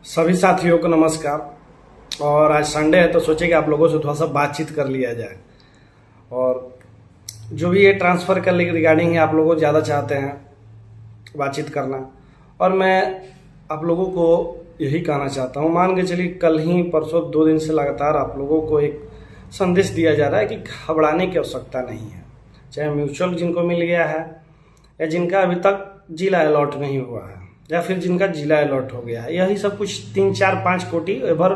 सभी साथियों को नमस्कार। और आज संडे है तो सोचे कि आप लोगों से थोड़ा सा बातचीत कर लिया जाए। और जो भी ये ट्रांसफ़र के रिगार्डिंग है, आप लोगों ज़्यादा चाहते हैं बातचीत करना, और मैं आप लोगों को यही कहना चाहता हूँ। मान के चलिए कल ही परसों 2 दिन से लगातार आप लोगों को एक संदेश दिया जा रहा है कि घबराने की आवश्यकता नहीं है। चाहे म्यूचुअल जिनको मिल गया है, या जिनका अभी तक जिला अलॉट नहीं हुआ है, या फिर जिनका जिला अलॉट हो गया है, यही सब कुछ 3, 4, 5 कोटि एवर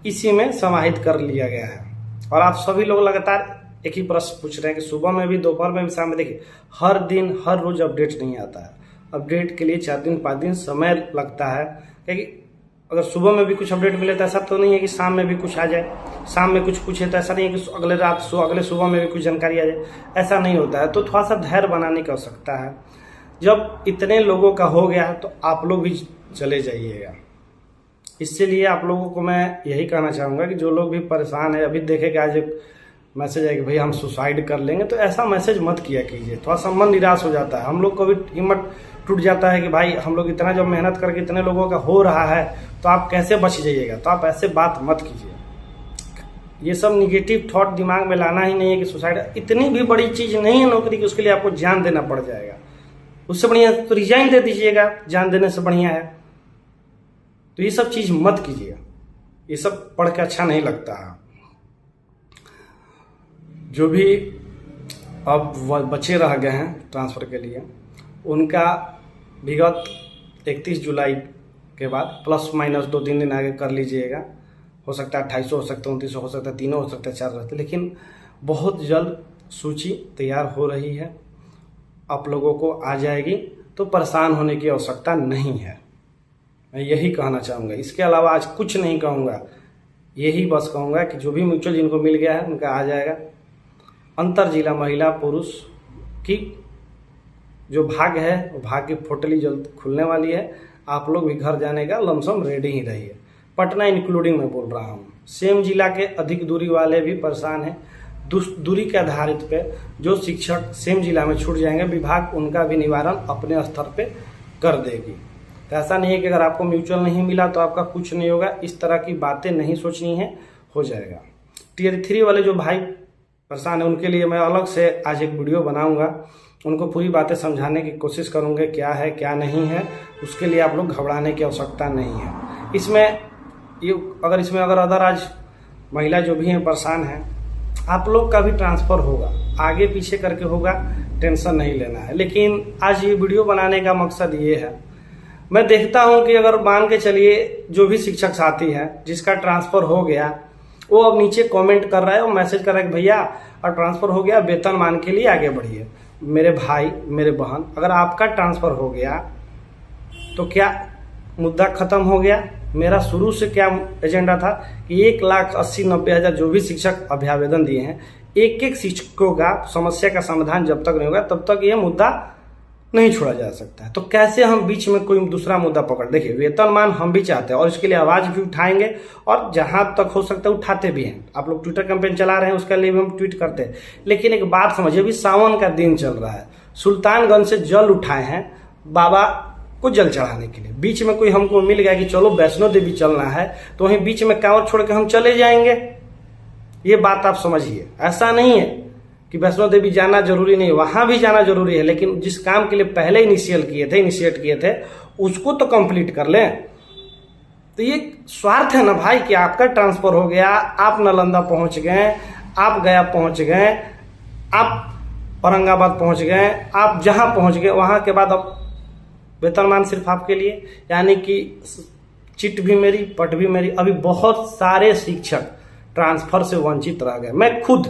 इसी में समाहित कर लिया गया है। और आप सभी लोग लगातार एक ही प्रश्न पूछ रहे हैं कि सुबह में भी, दोपहर में भी, शाम में। देखिए, हर दिन हर रोज अपडेट नहीं आता है। अपडेट के लिए 4 दिन 5 दिन समय लगता है, क्योंकि अगर सुबह में भी कुछ अपडेट मिले तो ऐसा तो नहीं है कि शाम में भी कुछ आ जाए। शाम में कुछ पूछे तो ऐसा नहीं है कि अगले सुबह में भी कुछ जानकारी आ जाए, ऐसा नहीं होता है। तो थोड़ा सा धैर्य बनाने की आवश्यकता है। जब इतने लोगों का हो गया तो आप लोग भी चले जाइएगा। इसलिए आप लोगों को मैं यही कहना चाहूँगा कि जो लोग भी परेशान है, अभी देखेगा आज एक मैसेज है कि भाई हम सुसाइड कर लेंगे, तो ऐसा मैसेज मत किया कीजिए। थोड़ा सा मन निराश हो जाता है, हम लोग को भी हिम्मत टूट जाता है कि भाई हम लोग इतना जब मेहनत करके इतने लोगों का हो रहा है तो आप कैसे बच जाइएगा। तो आप ऐसे बात मत कीजिए। ये सब निगेटिव थॉट दिमाग में लाना ही नहीं है कि सुसाइड इतनी भी बड़ी चीज़ नहीं है नौकरी की, उसके लिए आपको जान देना पड़ जाएगा। उससे बढ़िया तो रिजाइन दे दीजिएगा, जान देने से बढ़िया है। तो ये सब चीज़ मत कीजिएगा, ये सब पढ़ के अच्छा नहीं लगता है। जो भी अब बचे रह गए हैं ट्रांसफ़र के लिए, उनका विगत 31 जुलाई के बाद प्लस माइनस 2-3 दिन आगे कर लीजिएगा। हो सकता है 2800, हो सकता है 2900, हो सकता है 300, हो सकता है 4 रहते, लेकिन बहुत जल्द सूची तैयार हो रही है, आप लोगों को आ जाएगी। तो परेशान होने की आवश्यकता नहीं है, मैं यही कहना चाहूँगा। इसके अलावा आज कुछ नहीं कहूँगा, यही बस कहूँगा कि जो भी म्यूचुअल जिनको मिल गया है उनका आ जाएगा। अंतर जिला महिला पुरुष की जो भाग है वो भाग की पोर्टली जल्द खुलने वाली है। आप लोग भी घर जाने का लमसम रेडी ही रहिए। पटना इंक्लूडिंग मैं बोल रहा हूँ। सेम जिला के अधिक दूरी वाले भी परेशान हैं। दूरी के आधारित पे जो शिक्षक सेम जिला में छूट जाएंगे, विभाग उनका भी निवारण अपने स्तर पे कर देगी। तो ऐसा नहीं है कि अगर आपको म्यूचुअल नहीं मिला तो आपका कुछ नहीं होगा, इस तरह की बातें नहीं सोचनी है, हो जाएगा। टियर 3 वाले जो भाई परेशान है, उनके लिए मैं अलग से आज एक वीडियो बनाऊंगा, उनको पूरी बातें समझाने की कोशिश करूंगा क्या है क्या नहीं है। उसके लिए आप लोग घबराने की आवश्यकता नहीं है। इसमें अगर अदर आज महिला जो भी हैं परेशान हैं, आप लोग का भी ट्रांसफ़र होगा, आगे पीछे करके होगा, टेंशन नहीं लेना है। लेकिन आज ये वीडियो बनाने का मकसद ये है, मैं देखता हूं कि अगर मान के चलिए जो भी शिक्षक साथी है जिसका ट्रांसफ़र हो गया, वो अब नीचे कमेंट कर रहा है, वो मैसेज कर रहा है कि भैया और ट्रांसफ़र हो गया, वेतनमान के लिए आगे बढ़िए। मेरे भाई मेरे बहन, अगर आपका ट्रांसफ़र हो गया तो क्या मुद्दा खत्म हो गया? मेरा शुरू से क्या एजेंडा था कि 1,80,90,000 जो भी शिक्षक अभ्यावेदन दिए हैं, एक शिक्षकों का समस्या का समाधान जब तक नहीं होगा तब तक ये मुद्दा नहीं छोड़ा जा सकता है। तो कैसे हम बीच में कोई दूसरा मुद्दा पकड़? देखिए, वेतनमान हम भी चाहते हैं और इसके लिए आवाज भी उठाएंगे, और जहां तक हो सकता है उठाते भी हैं। आप लोग ट्विटर कैंपेन चला रहे हैं, उसके लिए भी हम ट्वीट करते हैं। लेकिन एक बात समझिए, अभी सावन का दिन चल रहा है, सुल्तानगंज से जल उठाए हैं बाबा को जल चढ़ाने के लिए। बीच में कोई हमको मिल गया कि चलो वैष्णो देवी चलना है, तो वहीं बीच में कांवर छोड़ के हम चले जाएंगे? ये बात आप समझिए। ऐसा नहीं है कि वैष्णो देवी जाना जरूरी नहीं, वहां भी जाना जरूरी है, लेकिन जिस काम के लिए पहले इनिशिएट किए थे उसको तो कंप्लीट कर लें। तो ये स्वार्थ है ना भाई कि आपका ट्रांसफर हो गया, आप नालंदा पहुंच गए, आप गया पहुंच गए, आप औरंगाबाद पहुंच गए, आप जहां पहुंच गए वहां के बाद अब वेतनमान सिर्फ आपके लिए, यानी कि चिट भी मेरी, पट भी मेरी। अभी बहुत सारे शिक्षक ट्रांसफर से वंचित रह गए। मैं खुद,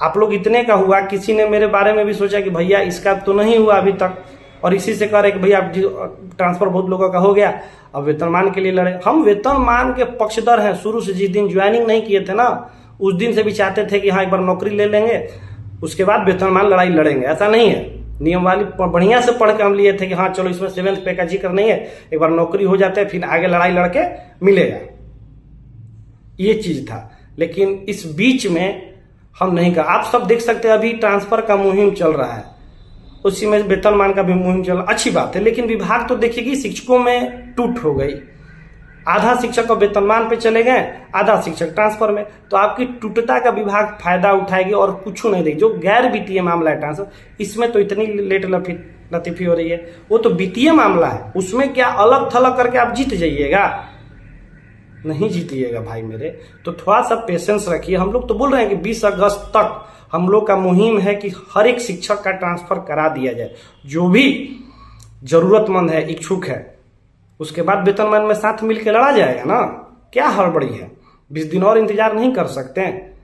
आप लोग इतने का हुआ, किसी ने मेरे बारे में भी सोचा कि भैया इसका तो नहीं हुआ अभी तक, और इसी से कह रहे कि भैया ट्रांसफर बहुत लोगों का हो गया, अब वेतनमान के लिए लड़े। हम वेतनमान के पक्षधर हैं शुरू से। जिस दिन ज्वाइनिंग नहीं किए थे ना, उस दिन से भी चाहते थे कि हाँ एक बार नौकरी ले लेंगे, उसके बाद वेतनमान लड़ाई लड़ेंगे। ऐसा नहीं है, नियम वाली बढ़िया से पढ़ के हम लिए थे कि हाँ चलो इसमें 7th पे का जिक्र नहीं है, एक बार नौकरी हो जाते हैं फिर आगे लड़ाई लड़के मिलेगा, ये चीज था। लेकिन इस बीच में हम नहीं कर, आप सब देख सकते हैं अभी ट्रांसफर का मुहिम चल रहा है, उसी में वेतनमान का भी मुहिम चल रहा, अच्छी बात है। लेकिन विभाग तो देखिए कि शिक्षकों में टूट हो गई। आधा शिक्षक का वेतनमान पे चले गए, आधा शिक्षक ट्रांसफर में, तो आपकी टूटता का विभाग फायदा उठाएगी और कुछ नहीं देगी। जो गैर वित्तीय मामला है ट्रांसफर, इसमें तो इतनी लेट लतीफी हो रही है, वो तो वित्तीय मामला है, उसमें क्या अलग थलग करके आप जीत जाइएगा? नहीं जीतिएगा भाई मेरे। तो थोड़ा सा पेशेंस रखिए। हम लोग तो बोल रहे हैं कि 20 अगस्त तक हम लोग का मुहिम है कि हर एक शिक्षक का ट्रांसफर करा दिया जाए, जो भी जरूरतमंद है, इच्छुक है। उसके बाद वेतनमान में साथ मिलकर लड़ा जाएगा ना, क्या हड़बड़ी है? 20 दिन और इंतजार नहीं कर सकते हैं?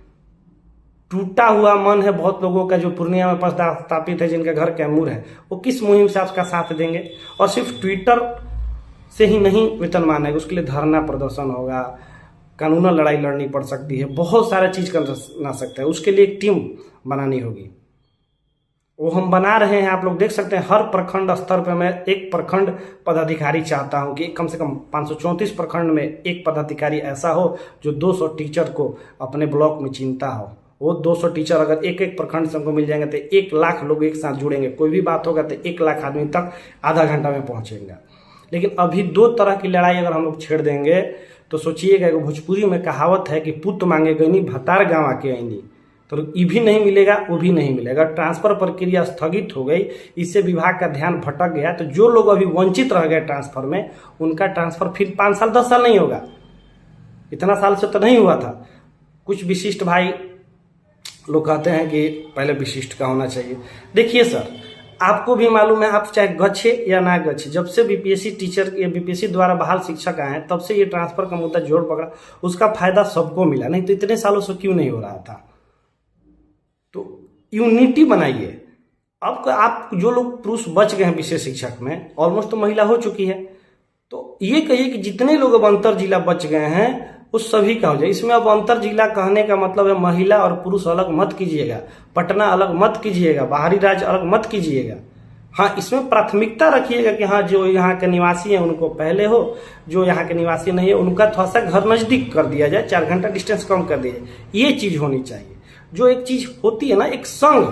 टूटा हुआ मन है बहुत लोगों का, जो पूर्णिया में पदस्थापित है, जिनका घर कैमूर है, वो किस मुहिम से आपका साथ देंगे? और सिर्फ ट्विटर से ही नहीं वेतनमान है, उसके लिए धरना प्रदर्शन होगा, कानूनन लड़ाई लड़नी पड़ सकती है, बहुत सारा चीज करना सकता है, उसके लिए एक टीम बनानी होगी। वो हम बना रहे हैं, आप लोग देख सकते हैं। हर प्रखंड स्तर पे मैं एक प्रखंड पदाधिकारी चाहता हूं कि कम से कम 534 प्रखंड में एक पदाधिकारी ऐसा हो जो 200 टीचर को अपने ब्लॉक में चिंता हो। वो 200 टीचर अगर एक एक प्रखंड से हमको मिल जाएंगे तो 1 लाख लोग एक साथ जुड़ेंगे, कोई भी बात होगा तो 1 लाख आदमी तक आधा घंटा में पहुंचेंगे। लेकिन अभी 2 तरह की लड़ाई अगर हम लोग छेड़ देंगे तो सोचिएगा, भोजपुरी में कहावत है कि पुत मांगे गईनी भतार गाँव आके आईनी, तो ये भी नहीं मिलेगा, वो भी नहीं मिलेगा। ट्रांसफर प्रक्रिया स्थगित हो गई, इससे विभाग का ध्यान भटक गया, तो जो लोग अभी वंचित रह गए ट्रांसफर में, उनका ट्रांसफर फिर 5 साल 10 साल नहीं होगा। इतना साल से तो नहीं हुआ था। कुछ विशिष्ट भाई लोग कहते हैं कि पहले विशिष्ट का होना चाहिए। देखिए सर, आपको भी मालूम है, आप चाहे गच्छे या ना गच्छे, जब से बीपीएससी टीचर या बीपीएससी द्वारा बहाल शिक्षक आए हैं, तब से ये ट्रांसफर का मुद्दा जोर पकड़ा। उसका फायदा सबको मिला, नहीं तो इतने सालों से क्यों नहीं हो रहा था? तो यूनिटी बनाइए। अब आप जो लोग पुरुष बच गए हैं विशेष शिक्षक में, ऑलमोस्ट तो महिला हो चुकी है, तो ये कहिए कि जितने लोग अब अंतर जिला बच गए हैं उस सभी का हो जाए। इसमें अब अंतर जिला कहने का मतलब है महिला और पुरुष अलग मत कीजिएगा, पटना अलग मत कीजिएगा, बाहरी राज्य अलग मत कीजिएगा। हाँ, इसमें प्राथमिकता रखिएगा कि हाँ, जो यहाँ के निवासी हैं उनको पहले हो, जो यहाँ के निवासी नहीं है उनका थोड़ा सा घर नजदीक कर दिया जाए, 4 घंटा डिस्टेंस कम कर दिया जाए। ये चीज होनी चाहिए। जो एक चीज होती है ना, एक संघ,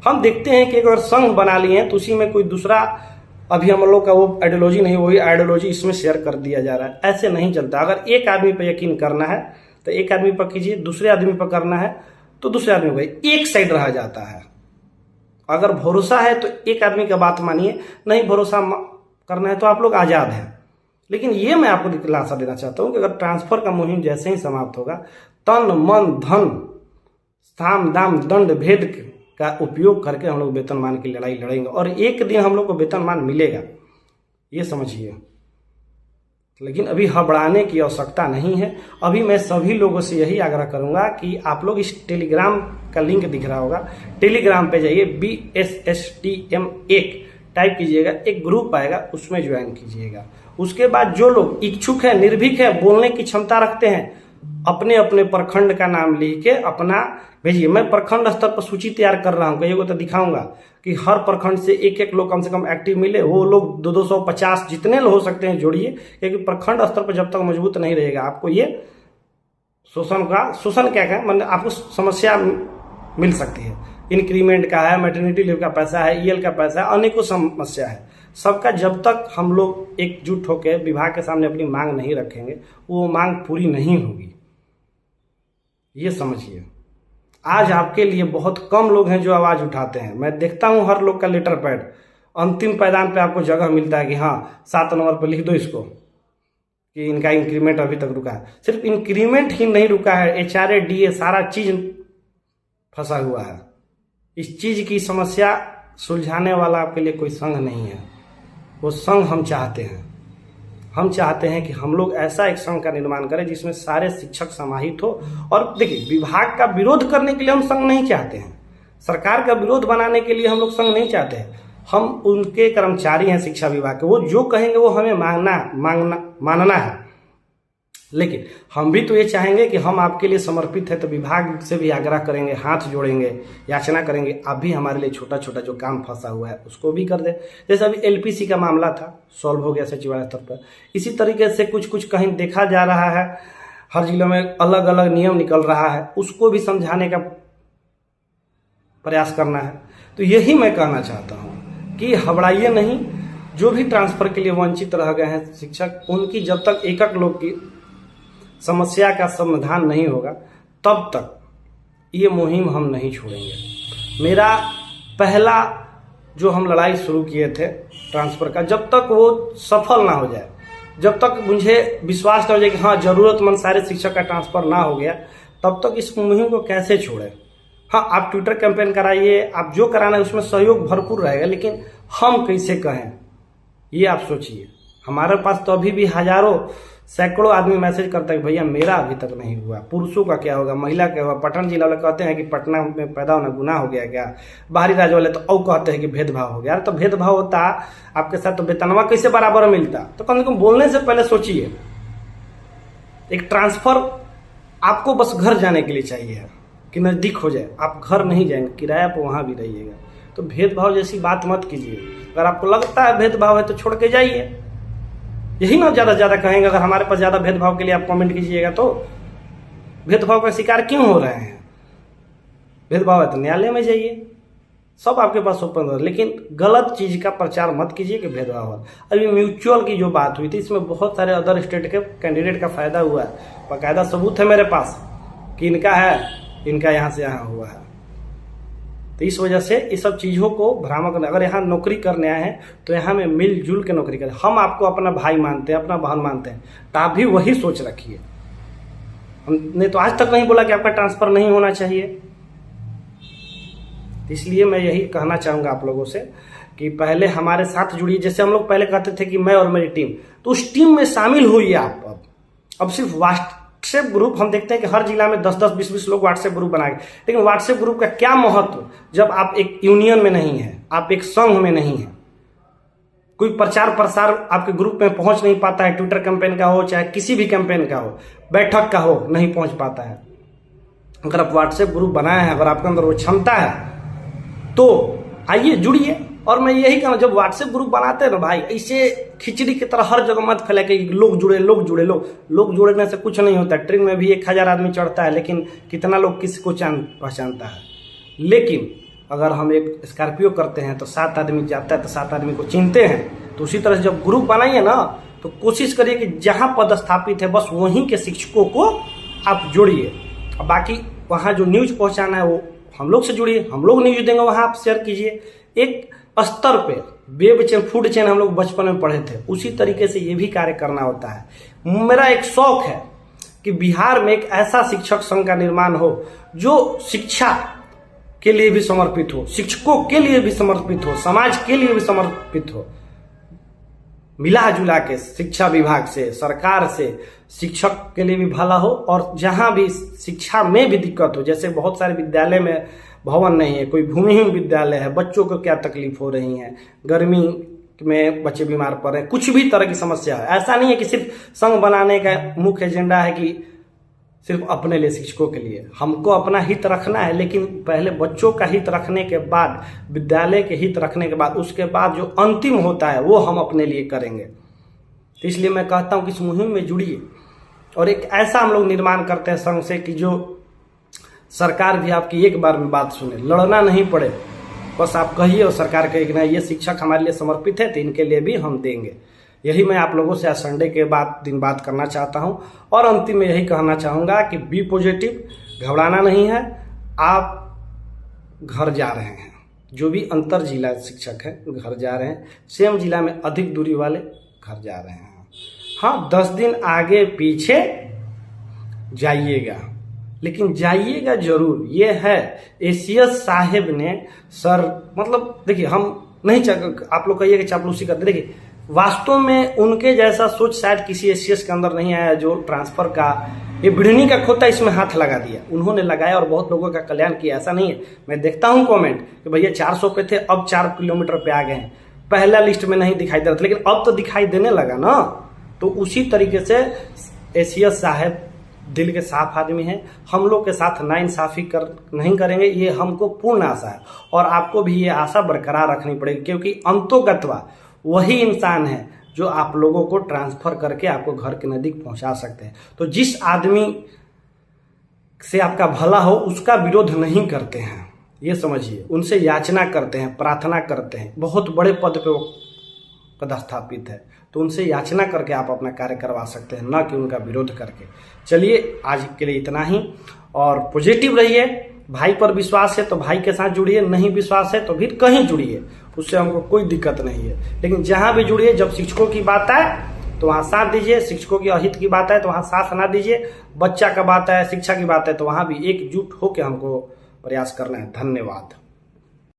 हम देखते हैं कि अगर संघ बना लिए हैं तो उसी में कोई दूसरा, अभी हम लोग का वो आइडियोलॉजी नहीं, वही आइडियोलॉजी इसमें शेयर कर दिया जा रहा है। ऐसे नहीं चलता। अगर एक आदमी पर यकीन करना है तो एक आदमी पर कीजिए, दूसरे आदमी पर करना है तो दूसरे आदमी पर, एक साइड रह जाता है। अगर भरोसा है तो एक आदमी का बात मानिए, नहीं भरोसा करना है तो आप लोग आजाद हैं। लेकिन ये मैं आपको दिलासा देना चाहता हूं कि अगर ट्रांसफर का मुहिम जैसे ही समाप्त होगा, तन मन धन साम दाम दंड भेद का उपयोग करके हम लोग वेतनमान की लड़ाई लड़ेंगे, और एक दिन हम लोग को वेतनमान मिलेगा, ये समझिए। लेकिन अभी घबराने की आवश्यकता नहीं है। अभी मैं सभी लोगों से यही आग्रह करूंगा कि आप लोग इस टेलीग्राम का लिंक दिख रहा होगा, टेलीग्राम पे जाइए, BSSTM1 टाइप कीजिएगा, एक ग्रुप आएगा, उसमें ज्वाइन कीजिएगा। उसके बाद जो लोग इच्छुक है, निर्भीक है, बोलने की क्षमता रखते हैं, अपने अपने प्रखंड का नाम लिख के अपना भेजिए। मैं प्रखंड स्तर पर सूची तैयार कर रहा हूँ, कहीं को तो दिखाऊंगा कि हर प्रखंड से एक एक लोग कम से कम एक्टिव मिले। वो लोग 250 जितने हो सकते हैं जोड़िए, क्योंकि प्रखंड स्तर पर जब तक मजबूत नहीं रहेगा, आपको ये शोषण क्या है, मतलब आपको समस्या मिल सकती है। इंक्रीमेंट का है, मैटरनिटी लीव का पैसा है, EL का पैसा है, अनेकों समस्या है। सबका जब तक हम लोग एकजुट होकर विभाग के सामने अपनी मांग नहीं रखेंगे, वो मांग पूरी नहीं होगी, ये समझिए। आज आपके लिए बहुत कम लोग हैं जो आवाज उठाते हैं। मैं देखता हूं हर लोग का लेटर पैड, अंतिम पायदान पे आपको जगह मिलता है कि हाँ 7 नंबर पे लिख दो इसको कि इनका इंक्रीमेंट अभी तक रुका है। सिर्फ इंक्रीमेंट ही नहीं रुका है, HRA DA सारा चीज फंसा हुआ है। इस चीज की समस्या सुलझाने वाला आपके लिए कोई संघ नहीं है। वो संघ हम चाहते हैं। हम चाहते हैं कि हम लोग ऐसा एक संघ का निर्माण करें जिसमें सारे शिक्षक समाहित हो। और देखिए, विभाग का विरोध करने के लिए हम संघ नहीं चाहते हैं, सरकार का विरोध बनाने के लिए हम लोग संघ नहीं चाहते हैं। हम उनके कर्मचारी हैं शिक्षा विभाग के, वो जो कहेंगे वो हमें मानना है। लेकिन हम भी तो ये चाहेंगे कि हम आपके लिए समर्पित है, तो विभाग से भी आग्रह करेंगे, हाथ जोड़ेंगे, याचना करेंगे, आप भी हमारे लिए छोटा छोटा जो काम फंसा हुआ है उसको भी कर दे। जैसे अभी LPC का मामला था, सॉल्व हो गया सचिवालय स्तर पर। इसी तरीके से कुछ कुछ कहीं देखा जा रहा है, हर जिले में अलग अलग नियम निकल रहा है, उसको भी समझाने का प्रयास करना है। तो यही मैं कहना चाहता हूँ कि घबराइए नहीं, जो भी ट्रांसफर के लिए वंचित रह गए हैं शिक्षक, उनकी जब तक एक लोग की समस्या का समाधान नहीं होगा तब तक ये मुहिम हम नहीं छोड़ेंगे। मेरा पहला जो हम लड़ाई शुरू किए थे ट्रांसफ़र का, जब तक वो सफल ना हो जाए, जब तक मुझे विश्वास ना हो जाए कि हाँ ज़रूरतमंद सारे शिक्षक का ट्रांसफ़र ना हो गया, तब तक इस मुहिम को कैसे छोड़ें। हाँ, आप ट्विटर कैंपेन कराइए, आप जो कराना है उसमें सहयोग भरपूर रहेगा, लेकिन हम कैसे कहें ये आप सोचिए। हमारे पास तो अभी भी हजारों सैकड़ों आदमी मैसेज करता है कि भैया मेरा अभी तक नहीं हुआ। पुरुषों का क्या होगा, महिला क्या होगा। पटना जिला वाले कहते हैं कि पटना में पैदा होना गुनाह हो गया क्या। बाहरी राज्य वाले तो और कहते हैं कि भेदभाव हो गया। यार तो भेदभाव होता आपके साथ तो वेतनवा कैसे बराबर मिलता। तो कम से कम बोलने से पहले सोचिए। एक ट्रांसफर आपको बस घर जाने के लिए चाहिए कि नज़दीक हो जाए, आप घर नहीं जाएंगे, किराया पर वहाँ भी रहिएगा। तो भेदभाव जैसी बात मत कीजिए। अगर आपको लगता है भेदभाव है तो छोड़ के जाइए। यही ना ज़्यादा ज़्यादा कहेंगे। अगर हमारे पास ज़्यादा भेदभाव के लिए आप कमेंट कीजिएगा तो भेदभाव का शिकार क्यों हो रहे हैं। भेदभाव है तो न्यायालय में जाइए, सब आपके पास ओपन है। लेकिन गलत चीज़ का प्रचार मत कीजिए कि भेदभाव है। अभी म्यूचुअल की जो बात हुई थी, इसमें बहुत सारे अदर स्टेट के कैंडिडेट का फायदा हुआ है। बाकायदा सबूत है मेरे पास कि इनका है, इनका यहाँ से यहाँ हुआ है। तो इस वजह से इस सब चीज़ों को भ्रामक, अगर यहाँ नौकरी करने आए हैं तो यहाँ में मिलजुल के नौकरी करें। हम आपको अपना भाई मानते हैं, अपना बहन मानते हैं, तो आप भी वही सोच रखिए। हमने तो आज तक नहीं बोला कि आपका ट्रांसफ़र नहीं होना चाहिए। इसलिए मैं यही कहना चाहूँगा आप लोगों से कि पहले हमारे साथ जुड़िए। जैसे हम लोग पहले कहते थे कि मैं और मेरी टीम, तो उस टीम में शामिल हुई आप। अब सिर्फ व्हाट्सएप ग्रुप, हम देखते हैं कि हर जिला में 10-10, 20-20 लोग व्हाट्सएप ग्रुप बनाए, लेकिन व्हाट्सएप ग्रुप का क्या महत्व जब आप एक यूनियन में नहीं है, आप एक संघ में नहीं है। कोई प्रचार प्रसार आपके ग्रुप में पहुंच नहीं पाता है, ट्विटर कैंपेन का हो चाहे किसी भी कैंपेन का हो, बैठक का हो, नहीं पहुंच पाता है। अगर आप व्हाट्सएप ग्रुप बनाए हैं, अगर आपके अंदर वो क्षमता है तो आइए जुड़िए। और मैं यही कहना, जब व्हाट्सएप ग्रुप बनाते हैं ना भाई, ऐसे खिचड़ी की तरह हर जगह मत फैला कि लोग जुड़े, लोग जुड़े। लोग जुड़ने से कुछ नहीं होता। ट्रेन में भी 1000 आदमी चढ़ता है, लेकिन कितना लोग किसी को पहचानता है। लेकिन अगर हम एक स्कॉर्पियो करते हैं तो 7 आदमी जाता है तो 7 आदमी को चिनते हैं। तो उसी तरह से जब ग्रुप बनाइए ना, तो कोशिश करिए कि जहाँ पदस्थापित है बस वहीं के शिक्षकों को आप जोड़िए। बाकी वहाँ जो न्यूज पहुँचाना है वो हम लोग से जुड़िए, हम लोग न्यूज देंगे, वहाँ आप शेयर कीजिए। एक स्तर पे वेब चैन, फूड चैन हम लोग बचपन में पढ़े थे, उसी तरीके से ये भी कार्य करना होता है। मेरा एक शौक है कि बिहार में एक ऐसा शिक्षक संघ का निर्माण हो जो शिक्षा के लिए भी समर्पित हो, शिक्षकों के लिए भी समर्पित हो, समाज के लिए भी समर्पित हो। मिला जुला के शिक्षा विभाग से, सरकार से, शिक्षक के लिए भी भला हो। और जहाँ भी शिक्षा में भी दिक्कत हो, जैसे बहुत सारे विद्यालय में भवन नहीं है, कोई भूमिहीन विद्यालय है, बच्चों को क्या तकलीफ हो रही है, गर्मी में बच्चे बीमार पड़ रहे हैं, कुछ भी तरह की समस्या है। ऐसा नहीं है कि सिर्फ संघ बनाने का मुख्य एजेंडा है कि सिर्फ अपने लिए, शिक्षकों के लिए। हमको अपना हित रखना है, लेकिन पहले बच्चों का हित रखने के बाद, विद्यालय के हित रखने के बाद, उसके बाद जो अंतिम होता है वो हम अपने लिए करेंगे। तो इसलिए मैं कहता हूँ कि इस मुहिम में जुड़िए और एक ऐसा हम लोग निर्माण करते हैं संघ से कि जो सरकार भी आपकी एक बार में बात सुने, लड़ना नहीं पड़े। बस आप कहिए और सरकार कहे कि ना ये शिक्षक हमारे लिए समर्पित है तो इनके लिए भी हम देंगे। यही मैं आप लोगों से आज संडे के दिन बात करना चाहता हूं। और अंतिम में यही कहना चाहूँगा कि बी पॉजिटिव, घबराना नहीं है। आप घर जा रहे हैं, जो भी अंतर जिला शिक्षक है घर जा रहे हैं, सेम जिला में अधिक दूरी वाले घर जा रहे हैं। हाँ, 10 दिन आगे पीछे जाइएगा, लेकिन जाइएगा जरूर। ये है एसीएस साहेब ने सर, मतलब देखिए, हम नहीं आप लोग कहिए कि चापलूसी करते, देखिए वास्तव में उनके जैसा सोच शायद किसी एसीएस के अंदर नहीं आया जो ट्रांसफर का ये बिढ़नी का खोता इसमें हाथ लगा दिया। उन्होंने लगाया और बहुत लोगों का कल्याण किया। ऐसा नहीं है, मैं देखता हूं कमेंट कि भैया 400 पे थे अब 4 किलोमीटर पे आ गए हैं, पहला लिस्ट में नहीं दिखाई दे रहा था लेकिन अब तो दिखाई देने लगा ना। तो उसी तरीके से एसीएस साहब दिल के साफ आदमी हैं। हम लोग के साथ नाइंसाफी नहीं करेंगे, ये हमको पूर्ण आशा है। और आपको भी ये आशा बरकरार रखनी पड़ेगी, क्योंकि अंतोगत्वा वही इंसान है जो आप लोगों को ट्रांसफर करके आपको घर के नजदीक पहुंचा सकते हैं। तो जिस आदमी से आपका भला हो उसका विरोध नहीं करते हैं, ये समझिए। उनसे याचना करते हैं, प्रार्थना करते हैं। बहुत बड़े पद पे वो पदस्थापित है, तो उनसे याचना करके आप अपना कार्य करवा सकते हैं, ना कि उनका विरोध करके। चलिए आज के लिए इतना ही, और पॉजिटिव रहिए। भाई पर विश्वास है तो भाई के साथ जुड़िए, नहीं विश्वास है तो फिर कहीं जुड़िए, उससे हमको कोई दिक्कत नहीं है। लेकिन जहां भी जुड़िए, जब शिक्षकों की बात आए तो वहां साथ दीजिए, शिक्षकों की अहित की बात है तो वहां साथ ना दीजिए, बच्चा का बात है, शिक्षा की बात है तो वहां भी एकजुट होकर हमको प्रयास करना है। धन्यवाद।